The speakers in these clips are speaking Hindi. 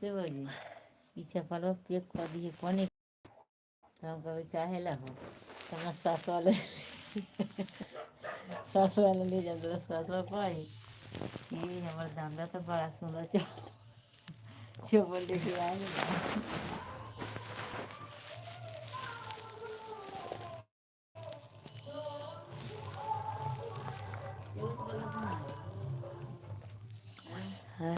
से बोली पीछे फलो पेक कर दिए कोने तो हम कभी काहे ला हो तुम्हारा सास वाला ले जाते तो सास वाला पाई ये हमारा धंधा तो बड़ा सुंदर चो बोल के आए हाँ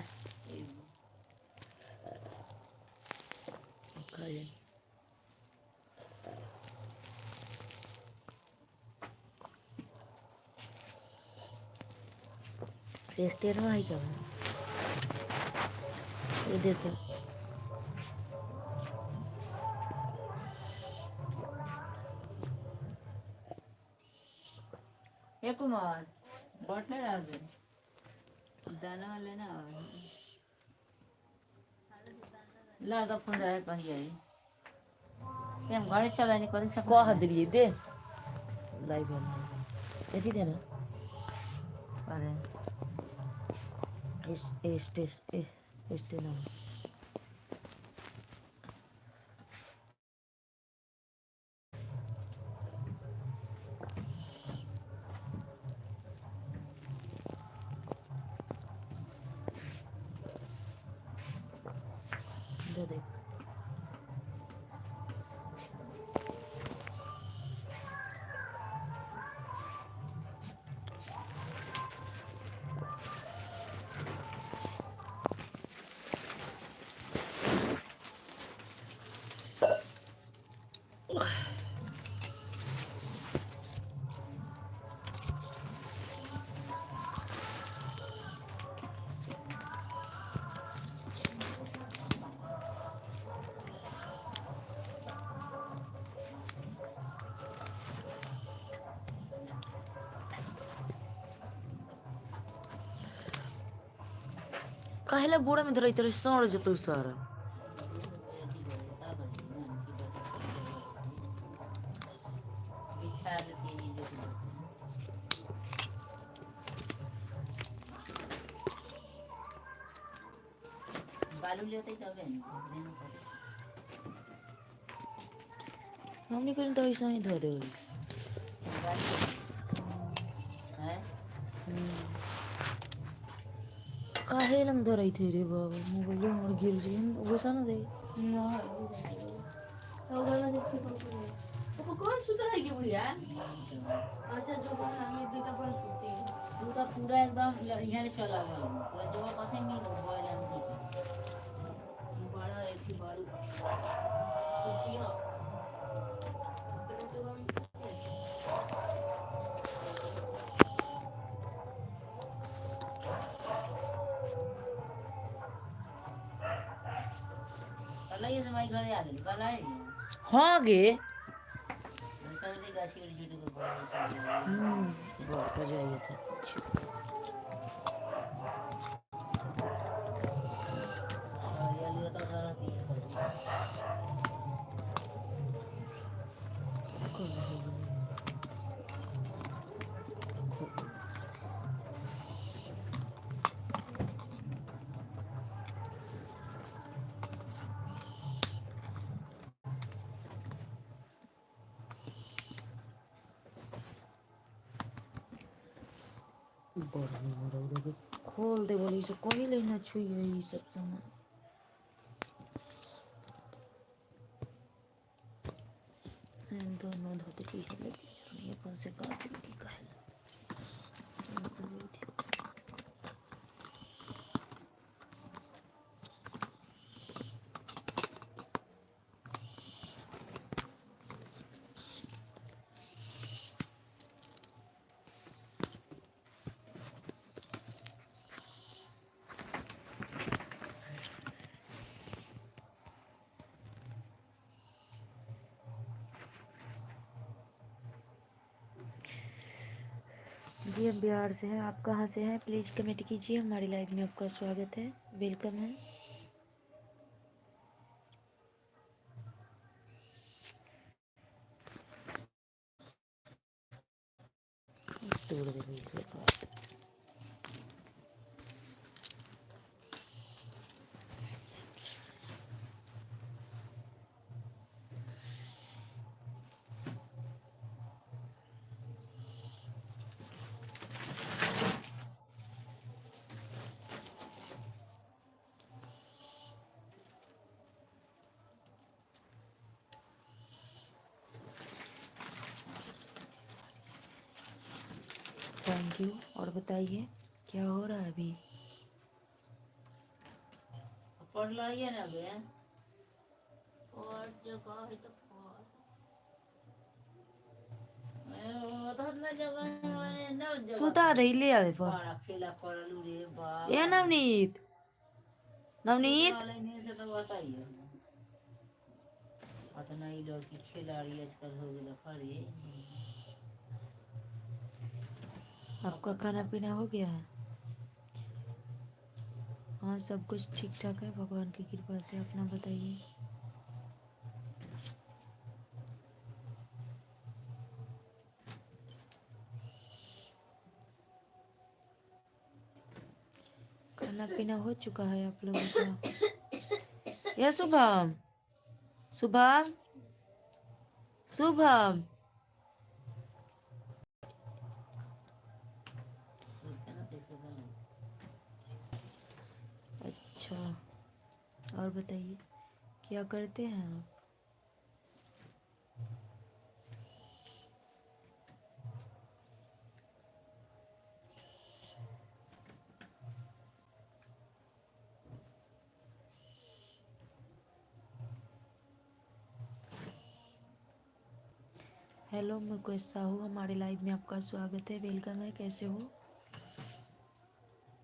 टेस्टेर में आई क्या ये देखो ये कुमार बॉटल डाल दे दाना लेना ला तो फोन रहा कहीं आई हम घर चला नहीं कर सकते कह दिलिए दे लाइव है यदि देना अरे este no de काहेला बोरा में धरई तरह सड़ जतो सारा बालू लेते तब हमने कहीं तो ऐसा ही धो दे काहे लंग धरई थे रे बाबा मोबाइल मोर गिर गई वैसा ना दे तो कौन सुता है कि बुढ़िया अच्छा जो कर ये बेटा पर सुती तू तो पूरा एकदम यहाँ से चला गया पूरा जो पासे में मोबाइल है बड़ा एक ही बारू सुती हो कल ये समय घर आ गई कल आए हाँ गे सर्दी का सीढ़ी छूट को बहुत मजा आई था ये लियो तो जरा तीन खोल दे बोली से कोई लेना छुई ये सब सामान दोनों धोते की है लेकिन ये कौन से काट की का है जी हम बिहार से हैं आप कहाँ से हैं प्लीज़ कमेंट कीजिए हमारी लाइव में आपका स्वागत है वेलकम है तोड़ दे थैंक यू। और बताइए क्या हो रहा है अभी? पढ़ लिया ना बे, और जगह है तो सुता दे ले आवे पर बड़ा खेला करलू रे ए बाबा। नवनीत, नवनीत वाले नहीं से तो बताइए, अतना ही लड़की खिलाड़ी आजकल हो गया खड़ी। आपका खाना पीना हो गया है? हाँ सब कुछ ठीक ठाक है भगवान की कृपा से। अपना बताइए। खाना पीना हो चुका है आप लोगों का? या शुभम, शुभम, शुभम, अच्छा और बताइए क्या करते हैं आप? हेलो मैं कोई साहू, हमारे लाइव में आपका स्वागत है, वेलकम है। कैसे हो?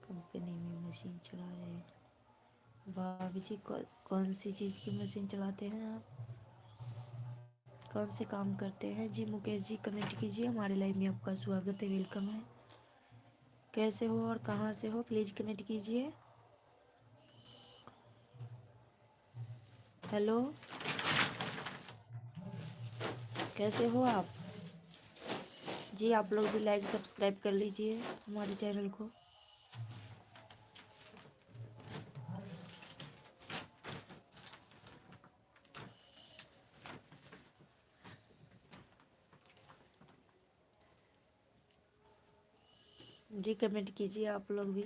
कंपनी में मशीन चला रहे हैं? भाभी जी कौन सी चीज़ की मशीन चलाते हैं आप? कौन से काम करते हैं? जी मुकेश जी कमेंट कीजिए। हमारे लाइव में आपका स्वागत है, वेलकम है। कैसे हो और कहाँ से हो प्लीज़ कमेंट कीजिए। हेलो कैसे हो आप? जी आप लोग भी लाइक सब्सक्राइब कर लीजिए हमारे चैनल को। जी कमेंट कीजिए आप लोग भी।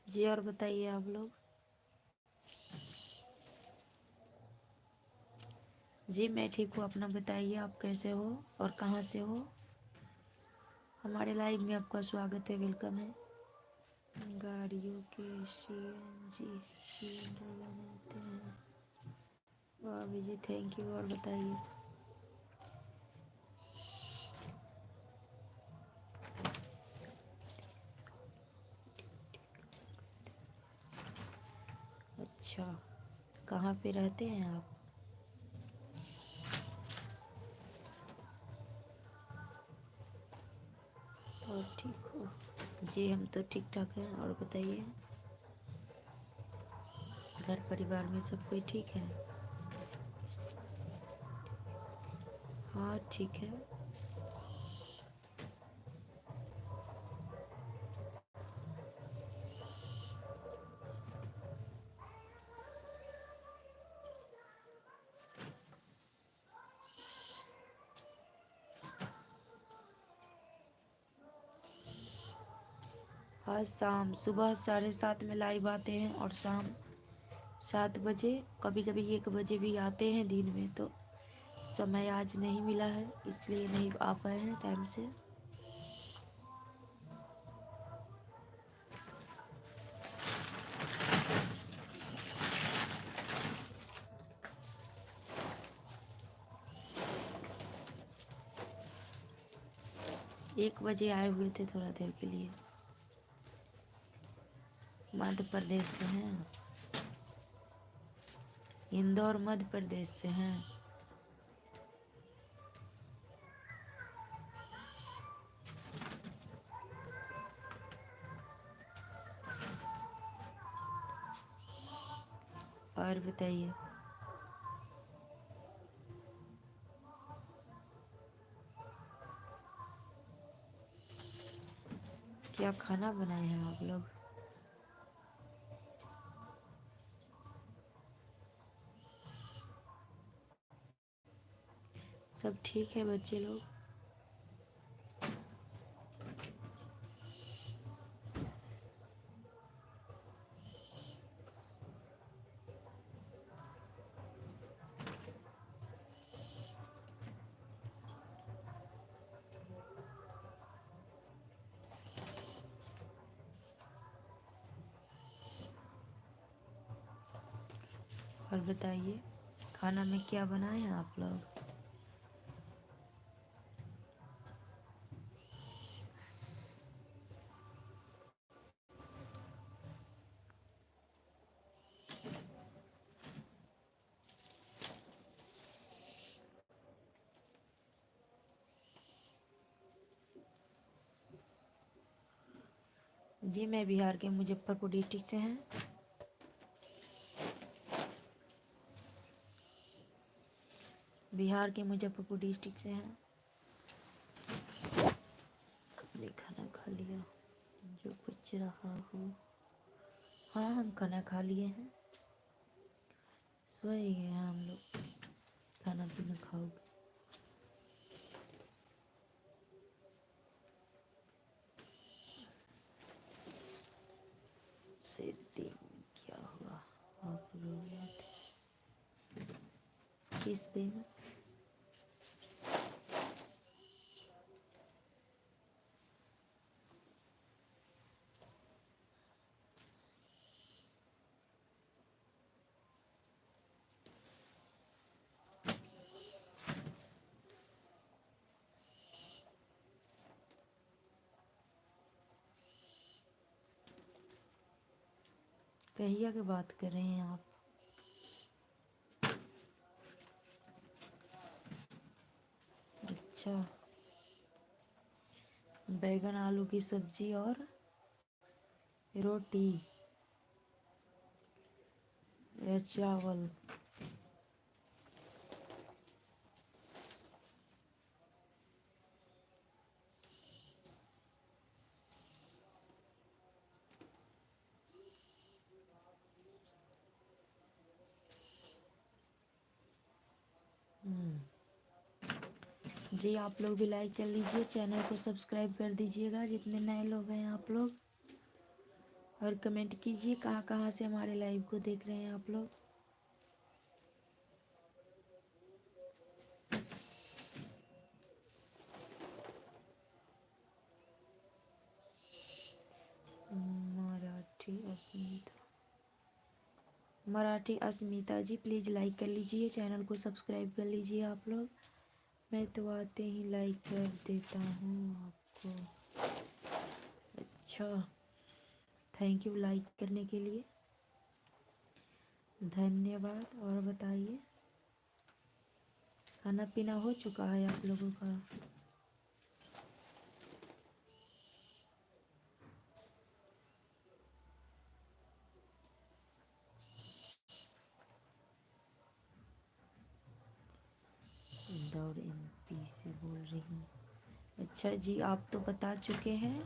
जी और बताइए आप लोग। जी मैं ठीक हूँ, अपना बताइए आप कैसे हो और कहाँ से हो? हमारे लाइव में आपका स्वागत है, वेलकम है। गाड़ियों के सीएनजी सिलेंडर बनाते हैं? भाभी जी थैंक यू। और बताइए। अच्छा कहाँ पे रहते हैं आप? और ठीक हो? जी हम तो ठीक ठाक हैं। और बताइए घर परिवार में सब कोई ठीक है? हाँ ठीक है। आज शाम सुबह 7:30 में लाइव आते हैं और शाम 7 बजे, कभी कभी 1 बजे भी आते हैं दिन में। तो समय आज नहीं मिला है इसलिए नहीं आ पाए हैं टाइम से। एक बजे आए हुए थे थोड़ा देर के लिए। मध्य प्रदेश से हैं? इंदौर मध्य प्रदेश से हैं? और बताइए क्या खाना बनाए हैं आप लोग? सब ठीक है बच्चे लोग? और बताइए खाना में क्या बनाए हैं आप लोग? जी मैं बिहार के मुजफ्फरपुर डिस्ट्रिक्ट से हैं। बिहार के मुजफ्फरपुर डिस्ट्रिक्ट से हैं। हमने खाना खा लिया जो कुछ रहा हो। हाँ हम खाना खा लिए हैं, सोए ही हैं हम लोग। खाना पीना खाओगे? से दिन क्या हुआ आप लोग याद? किस दिन? कहिया की बात कर रहे हैं आप? अच्छा, बैगन आलू की सब्जी और रोटी या चावल? जी आप लोग भी लाइक कर लीजिए, चैनल को सब्सक्राइब कर दीजिएगा जितने नए लोग हैं आप लोग, और कमेंट कीजिए कहाँ कहाँ से हमारे लाइव को देख रहे हैं आप लोग। मराठी अस्मिता जी प्लीज़ लाइक कर लीजिए, चैनल को सब्सक्राइब कर लीजिए आप लोग। मैं तो आते ही लाइक कर देता हूँ आपको। अच्छा, थैंक यू लाइक करने के लिए, धन्यवाद। और बताइए खाना पीना हो चुका है आप लोगों का? इंदौर एमपी से बोल रही हूँ। अच्छा जी, आप तो बता चुके हैं,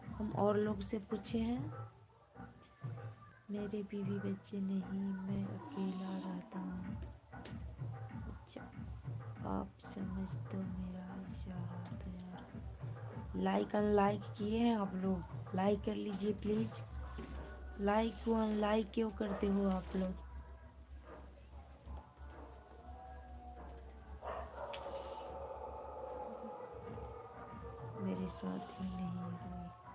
हम और लोग से पूछे हैं। मेरे बीवी बच्चे नहीं, मैं अकेला रहता हूँ। अच्छा, आप समझ तो मेरा इशारा तो यार। लाइक अनलाइक किए हैं आप लोग? लाइक कर लीजिए प्लीज़। लाइक को अनलाइक क्यों करते हो आप लोग? मेरी शादी नहीं हुई,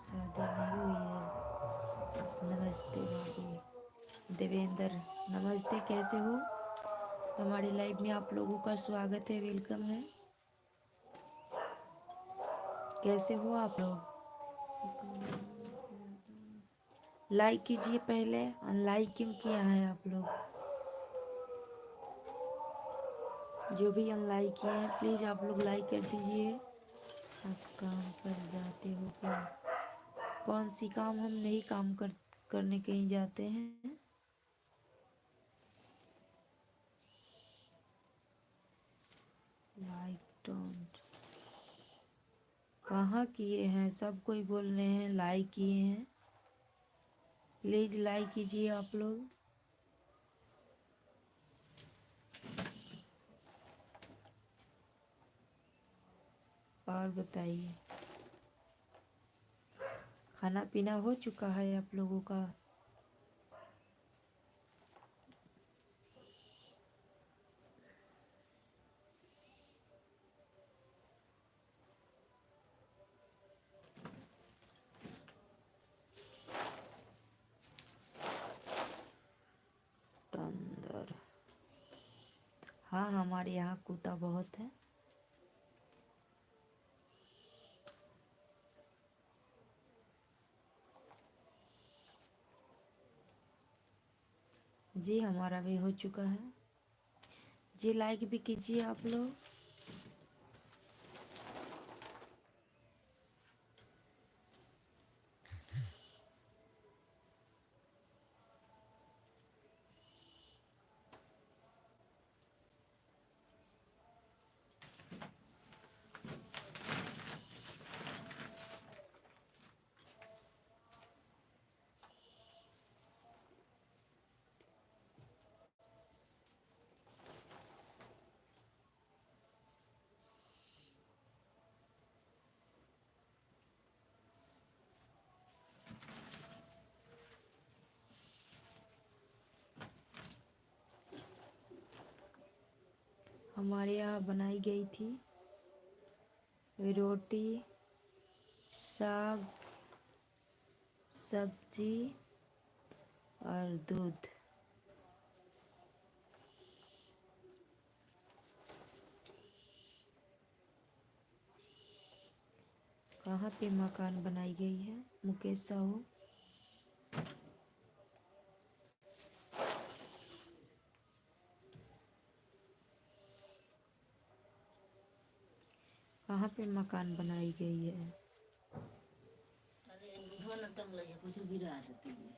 शादी नहीं हुई है। नमस्ते भाभी। देवेंद्र नमस्ते, कैसे हो? हमारे लाइव में आप लोगों का स्वागत है, वेलकम है। कैसे हो आप लोग? लाइक कीजिए पहले, अनलाइक क्यों किया है आप लोग? जो भी अनलाइक किए हैं प्लीज़ आप लोग लाइक कर दीजिए। आप काम पर जाते हो क्या? कौन सी काम? हम नहीं काम करने कहीं जाते हैं। लाइक डोंट कहाँ किए हैं? सब कोई बोल रहे हैं लाइक किए हैं। प्लीज़ लाइक कीजिए आप लोग। और बताइए खाना पीना हो चुका है आप लोगों का? अंदर हाँ, हमारे यहाँ कुत्ता बहुत है। जी हमारा भी हो चुका है। जी लाइक भी कीजिए आप लोग। हमारे यहाँ बनाई गई थी रोटी, साग, सब्जी और दूध। कहाँ पे मकान बनाई गई है मुकेश साहू? कहाँ पे मकान बनाई गई है? अरे दूधवा न टंग लगे, कुछ गिरा देती है।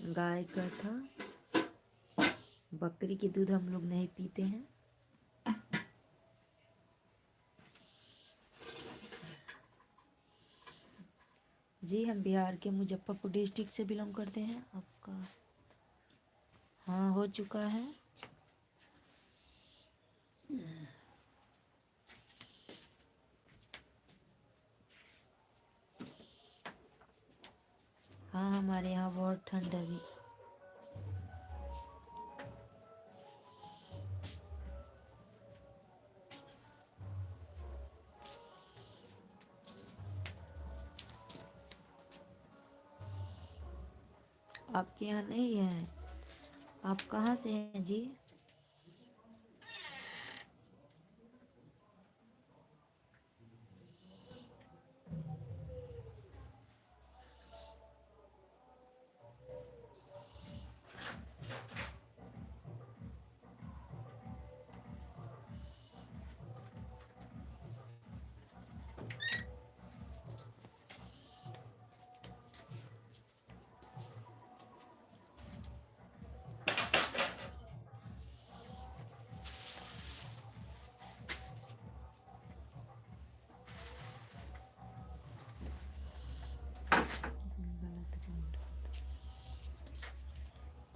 गाय का था। बकरी की दूध हम लोग नहीं पीते हैं। जी हम बिहार के मुजफ्फरपुर डिस्ट्रिक्ट से बिलोंग करते हैं। आपका हाँ हो चुका है। हाँ हमारे यहाँ बहुत ठंड है अभी। आपके यहाँ नहीं है? आप कहाँ से हैं जी?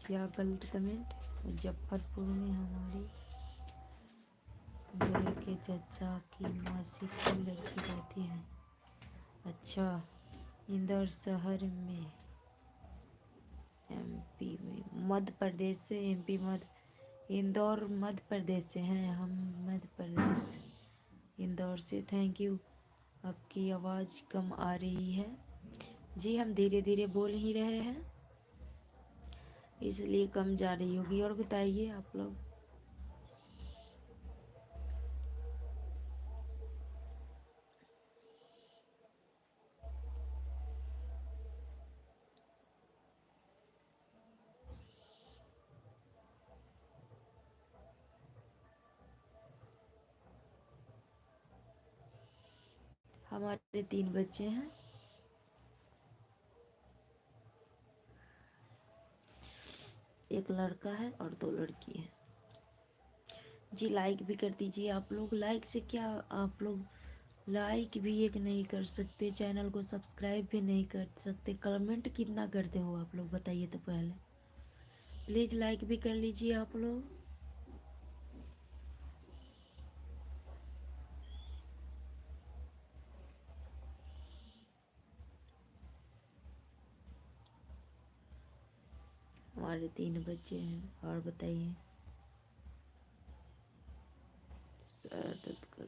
क्या गलत कमेंट? मुजफ्फरपुर में हमारी घर के चचा की मौसी की लड़की रहती है। अच्छा, इंदौर शहर में एमपी में, मध्य प्रदेश से। एमपी मध्य, इंदौर मध्य प्रदेश से हैं हम। मध्य प्रदेश इंदौर से। Thank you. आपकी आवाज़ कम आ रही है। जी हम धीरे धीरे बोल ही रहे हैं, इसलिए कम जा रही होगी। और बताइए आप लोग। हमारे 3 बच्चे हैं। एक लड़का है और 2 लड़की हैं। जी लाइक भी कर दीजिए आप लोग। लाइक से क्या, आप लोग लाइक भी एक नहीं कर सकते, चैनल को सब्सक्राइब भी नहीं कर सकते। कमेंट कितना करते हो आप लोग बताइए तो पहले। प्लीज़ लाइक भी कर लीजिए आप लोग। 3:30 हैं। और बताइए। सर दर्द कर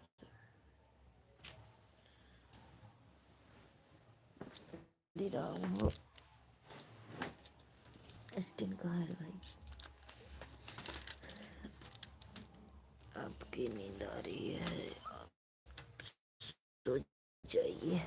रहा हूँ। स्टिन कहाँ है भाई? आपकी नींद आ रही है, तो जाइए।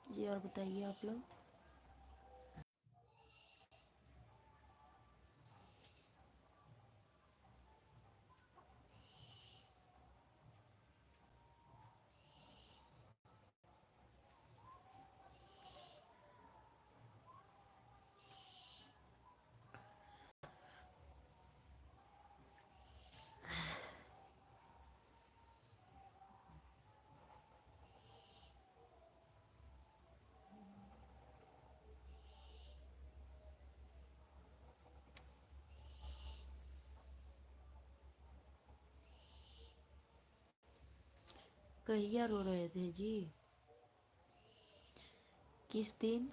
जी और बताइए आप लोग। कहिया रो रहे थे जी? किस दिन?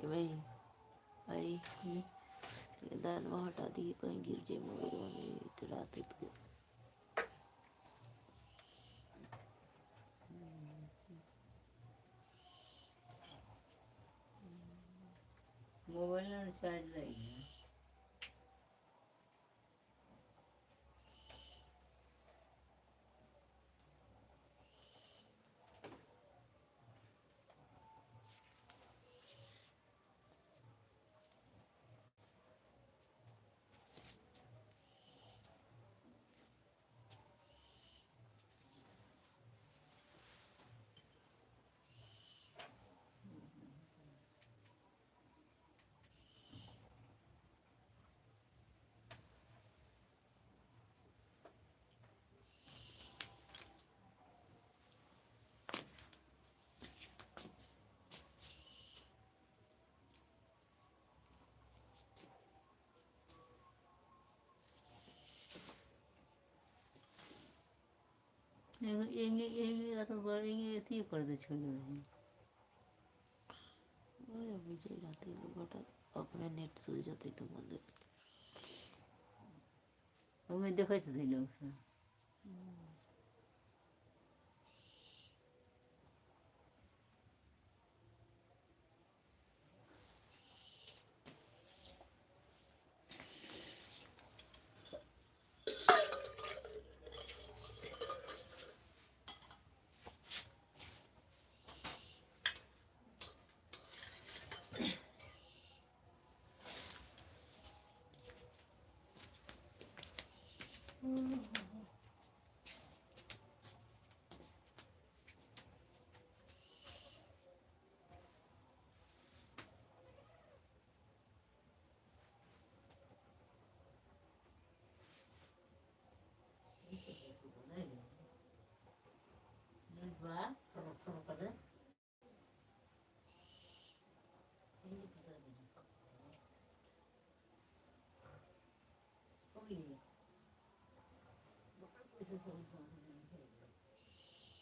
भाई भाई ये दान वहाँ हटा दिए, कहीं गिर जाए मोबाइल में इतना तो। मोबाइल चार्ज रहेगी। એંગેરા તો એંગેથી કરી દે છોડી દે विजय राते लोग अपने नेट सुई जाते तो मंदिर અમે દેખાય તો થઈ લોકો va થોડો કરે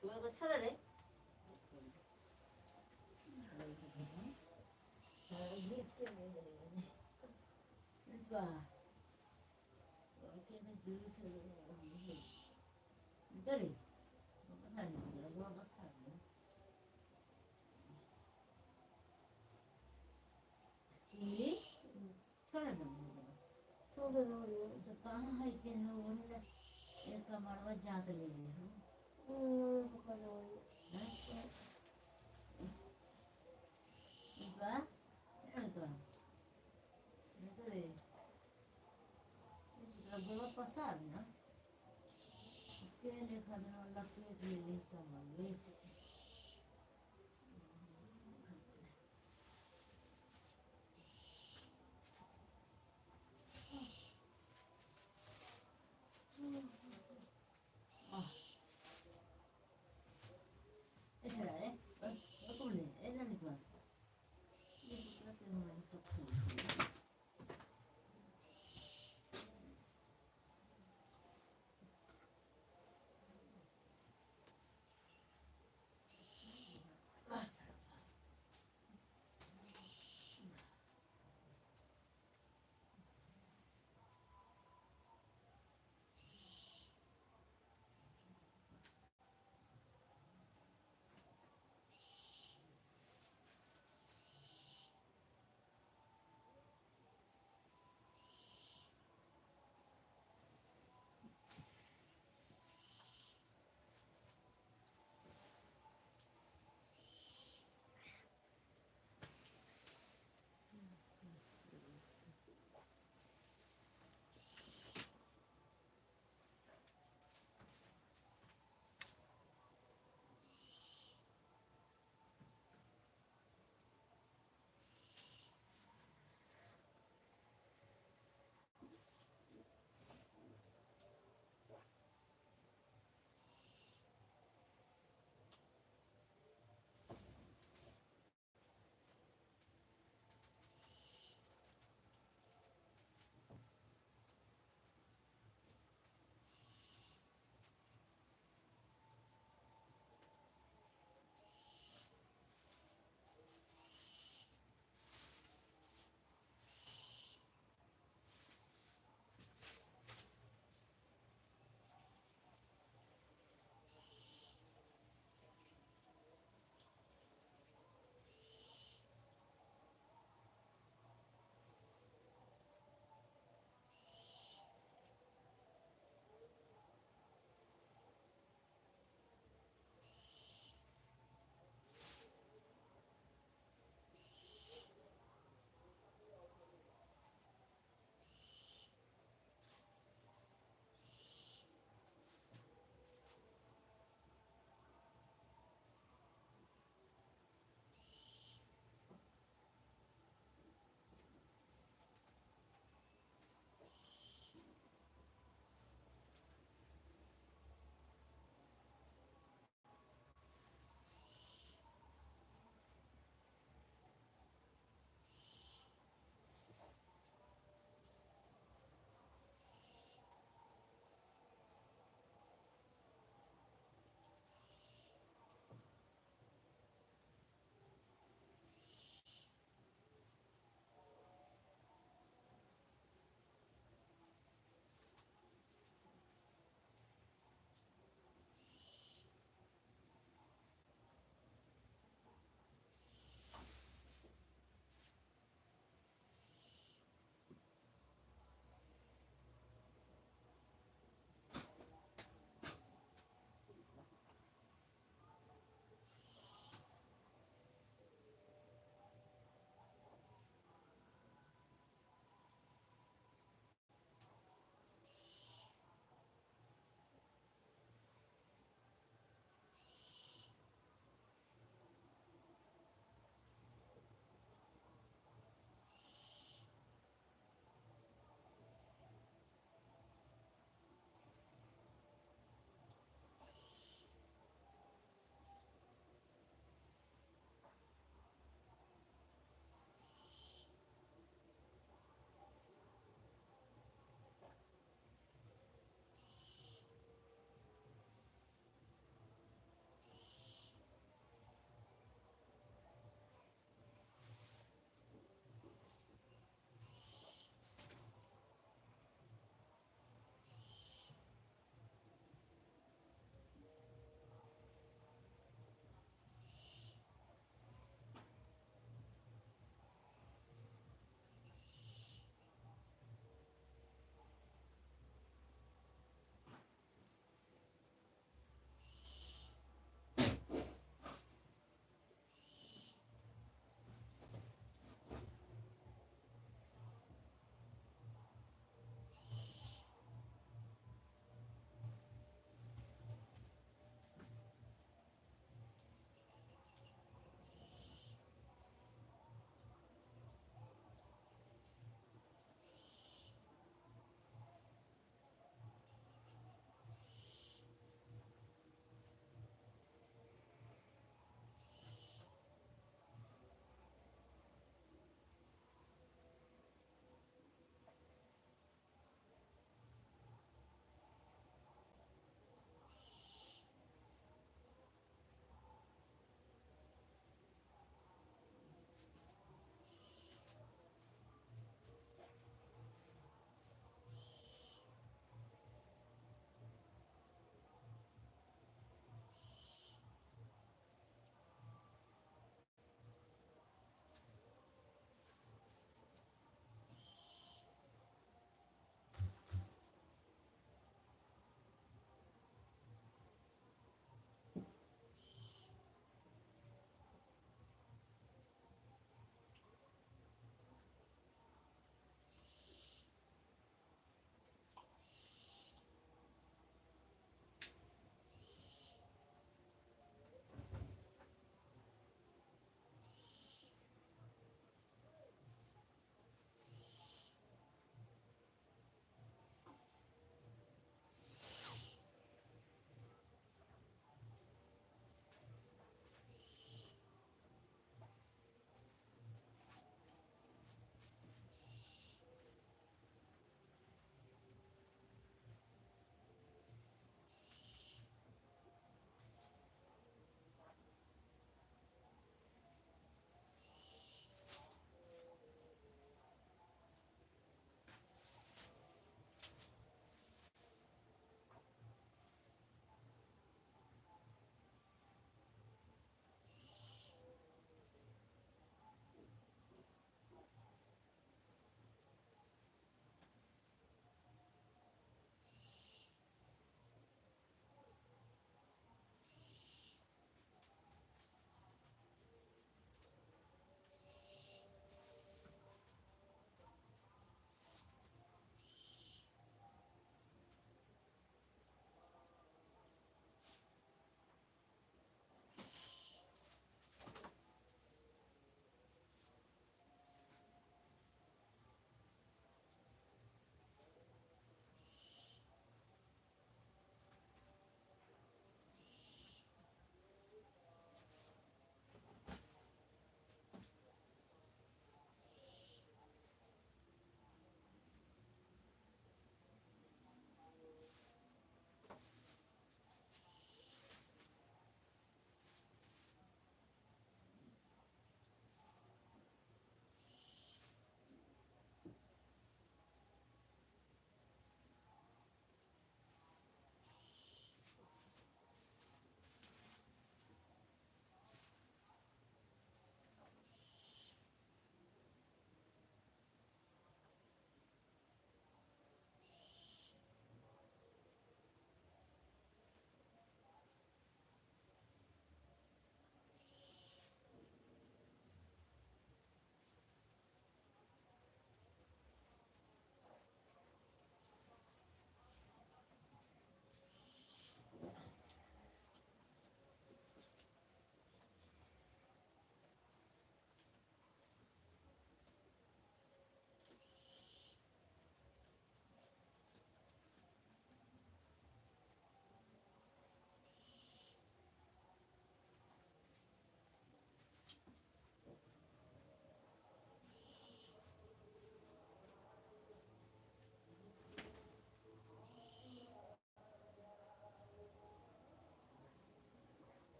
તું તો છરે રે va Dari, gua makan. Ini, sana dong. Coba dulu, ketahuan hai ke lawan lah. Kamar wajah tu le. Bukan lawan. Iba, itu. Itu deh. Lagu apa pasal, na? Kaya kami na laki dili sa mali. Esa era, ¿eh? ¿Cómo le? Esa es mi plan. Y eso trata de una